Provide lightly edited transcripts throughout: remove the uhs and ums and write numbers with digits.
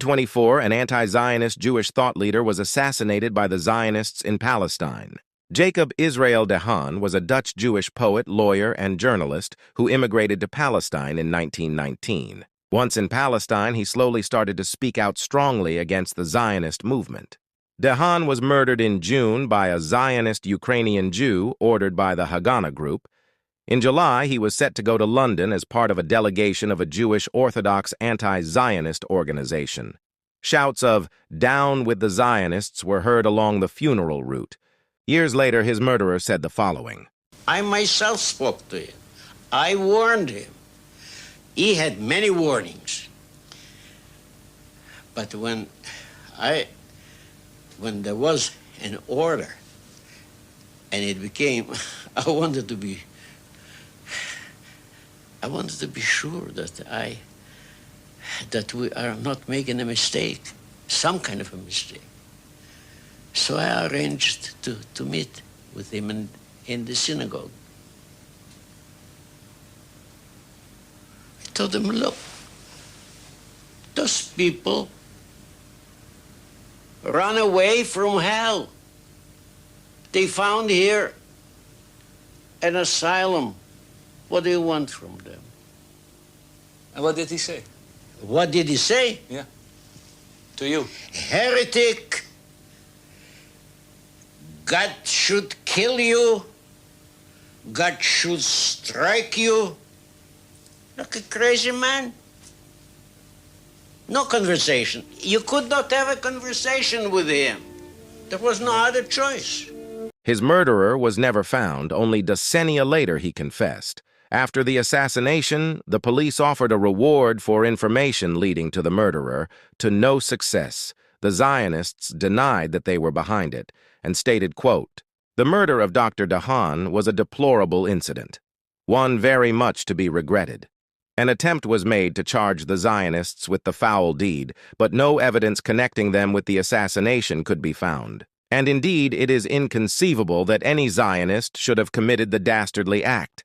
24, an anti-Zionist Jewish thought leader was assassinated by the Zionists in Palestine. Jacob Israel de Haan was a Dutch Jewish poet, lawyer, and journalist who immigrated to Palestine in 1919. Once in Palestine, he slowly started to speak out strongly against the Zionist movement. De Haan was murdered in June by a Zionist Ukrainian Jew ordered by the Haganah group. In July, he was set to go to London as part of a delegation of a Jewish Orthodox anti-Zionist organization. Shouts of "Down with the Zionists" were heard along the funeral route. Years later, his murderer said the following: I myself spoke to him. I warned him. He had many warnings. But when there was an order, and it became, I wanted to be sure that we are not making a mistake, some kind of a mistake. So I arranged to meet with him in the synagogue. I told him, look, those people run away from hell. They found here an asylum. What do you want from them? And what did he say? What did he say? Yeah. To you. Heretic. God should kill you. God should strike you. Like a crazy man. No conversation. You could not have a conversation with him. There was no other choice. His murderer was never found. Only decennia later he confessed. After the assassination, the police offered a reward for information leading to the murderer, to no success. The Zionists denied that they were behind it and stated, quote, "The murder of Dr. de Haan was a deplorable incident, one very much to be regretted. An attempt was made to charge the Zionists with the foul deed, but no evidence connecting them with the assassination could be found. And indeed, it is inconceivable that any Zionist should have committed the dastardly act.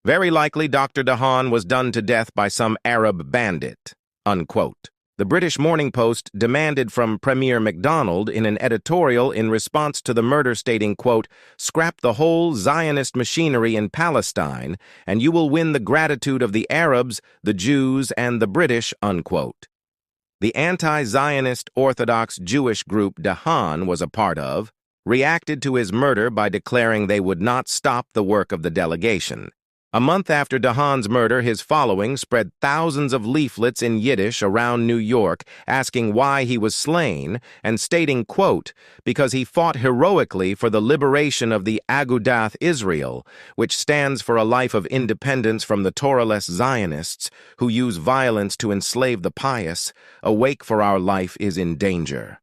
Very likely Dr. de Haan was done to death by some Arab bandit," unquote. The British Morning Post demanded from Premier MacDonald in an editorial in response to the murder stating, quote, "Scrap the whole Zionist machinery in Palestine, and you will win the gratitude of the Arabs, the Jews, and the British," unquote. The anti-Zionist Orthodox Jewish group de Haan was a part of reacted to his murder by declaring they would not stop the work of the delegation. A month after de Haan's murder, his following spread thousands of leaflets in Yiddish around New York asking why he was slain and stating, quote, "Because he fought heroically for the liberation of the Agudath Israel, which stands for a life of independence from the Torahless Zionists who use violence to enslave the pious. Awake, for our life is in danger,"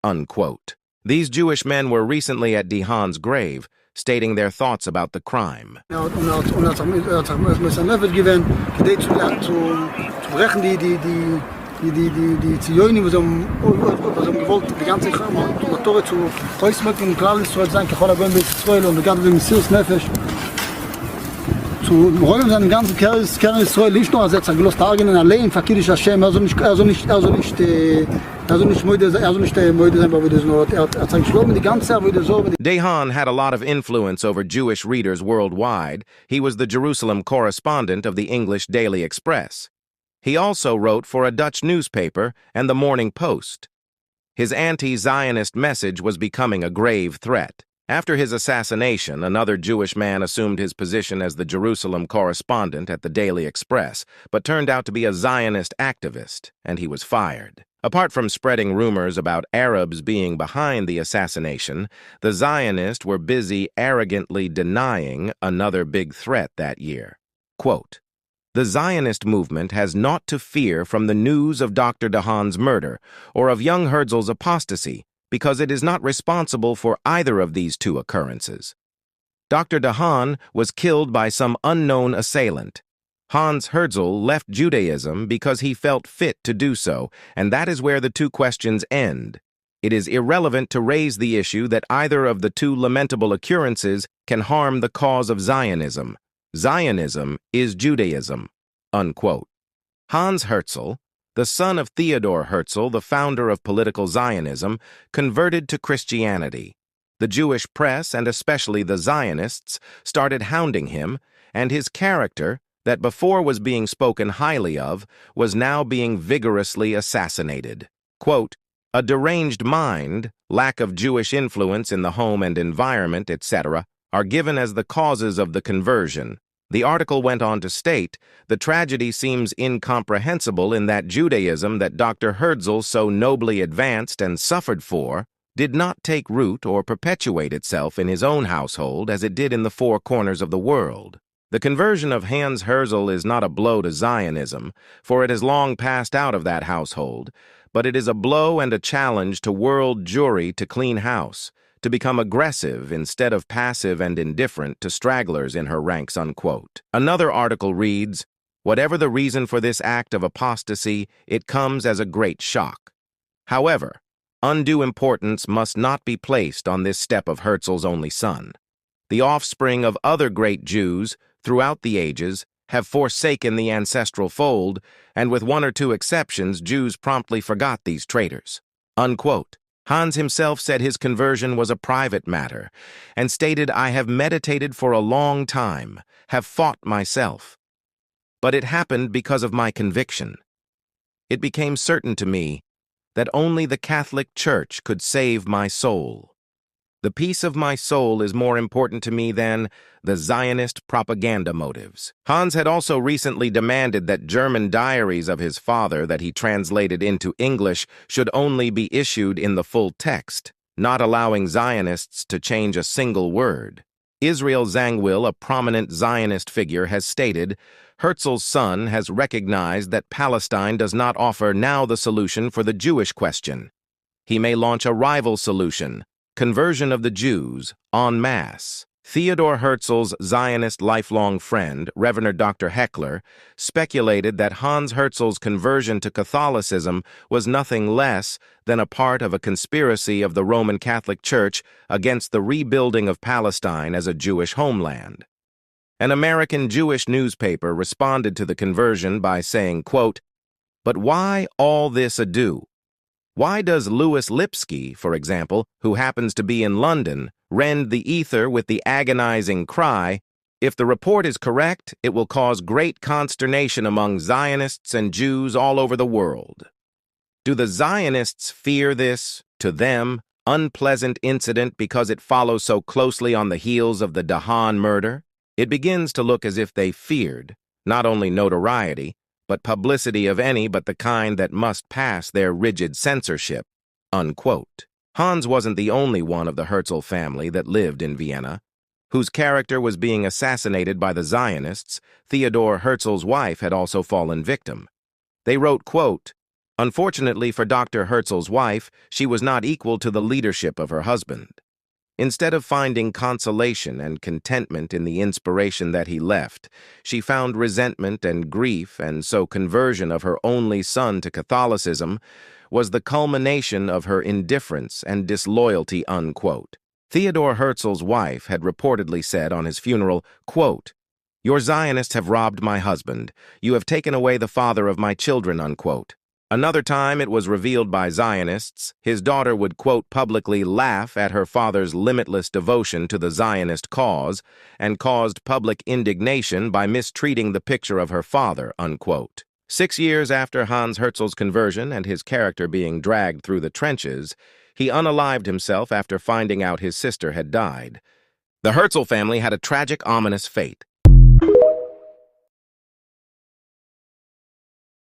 unquote. These Jewish men were recently at de Haan's grave, stating their thoughts about the crime. Die Zioinen, was gewollt, die ganze Torah zu Kreuzmerken und Klal Israel sein, Kachol HaGoyim Beit Israel und die ganze Messias Nefesh. Zu räumen seinen ganzen Kern Israel nicht nur ersetzen, gelost Tagen allein, Fakirisch Hashem, also nicht Moide sein, aber wieder so, zeigt Schlomen die ganze Zeit wieder so. De Haan had a lot of influence over Jewish readers worldwide. He was the Jerusalem correspondent of the English Daily Express. He also wrote for a Dutch newspaper and the Morning Post. His anti-Zionist message was becoming a grave threat. After his assassination, another Jewish man assumed his position as the Jerusalem correspondent at the Daily Express, but turned out to be a Zionist activist, and he was fired. Apart from spreading rumors about Arabs being behind the assassination, the Zionists were busy arrogantly denying another big threat that year. Quote, "The Zionist movement has naught to fear from the news of Dr. de Haan's murder or of young Herzl's apostasy, because it is not responsible for either of these two occurrences. Dr. de Haan was killed by some unknown assailant. Hans Herzl left Judaism because he felt fit to do so, and that is where the two questions end. It is irrelevant to raise the issue that either of the two lamentable occurrences can harm the cause of Zionism. Zionism is Judaism," unquote. Hans Herzl, the son of Theodor Herzl, the founder of political Zionism, converted to Christianity. The Jewish press, and especially the Zionists, started hounding him, and his character, that before was being spoken highly of, was now being vigorously assassinated. Quote, "A deranged mind, lack of Jewish influence in the home and environment, etc., are given as the causes of the conversion." The article went on to state, "The tragedy seems incomprehensible in that Judaism that Dr. Herzl so nobly advanced and suffered for did not take root or perpetuate itself in his own household as it did in the four corners of the world. The conversion of Hans Herzl is not a blow to Zionism, for it has long passed out of that household, but it is a blow and a challenge to world Jewry to clean house, to become aggressive instead of passive and indifferent to stragglers in her ranks," unquote. Another article reads, "Whatever the reason for this act of apostasy, it comes as a great shock. However, undue importance must not be placed on this step of Herzl's only son. The offspring of other great Jews, throughout the ages, have forsaken the ancestral fold, and with one or two exceptions, Jews promptly forgot these traitors." Unquote. Hans himself said his conversion was a private matter, and stated, "I have meditated for a long time, have fought myself. But it happened because of my conviction. It became certain to me that only the Catholic Church could save my soul. The peace of my soul is more important to me than the Zionist propaganda motives." Hans had also recently demanded that German diaries of his father that he translated into English should only be issued in the full text, not allowing Zionists to change a single word. Israel Zangwill, a prominent Zionist figure, has stated, "Herzl's son has recognized that Palestine does not offer now the solution for the Jewish question. He may launch a rival solution, conversion of the Jews, en masse." Theodor Herzl's Zionist lifelong friend, Reverend Dr. Heckler, speculated that Hans Herzl's conversion to Catholicism was nothing less than a part of a conspiracy of the Roman Catholic Church against the rebuilding of Palestine as a Jewish homeland. An American Jewish newspaper responded to the conversion by saying, quote, "But why all this ado? Why does Louis Lipsky, for example, who happens to be in London, rend the ether with the agonizing cry, 'If the report is correct, it will cause great consternation among Zionists and Jews all over the world'? Do the Zionists fear this, to them, unpleasant incident because it follows so closely on the heels of the Dahan murder? It begins to look as if they feared, not only notoriety, but publicity of any but the kind that must pass their rigid censorship." Unquote. Hans wasn't the only one of the Herzl family that lived in Vienna, whose character was being assassinated by the Zionists. Theodor Herzl's wife had also fallen victim. They wrote, quote, "Unfortunately for Dr. Herzl's wife, she was not equal to the leadership of her husband. Instead of finding consolation and contentment in the inspiration that he left, she found resentment and grief, and so conversion of her only son to Catholicism was the culmination of her indifference and disloyalty." Unquote. Theodor Herzl's wife had reportedly said on his funeral, quote, "Your Zionists have robbed my husband. You have taken away the father of my children." Unquote. Another time it was revealed by Zionists, his daughter would, quote, publicly laugh at her father's limitless devotion to the Zionist cause and caused public indignation by mistreating the picture of her father, unquote. 6 years after Hans Herzl's conversion and his character being dragged through the trenches, he unalived himself after finding out his sister had died. The Herzl family had a tragic, ominous fate.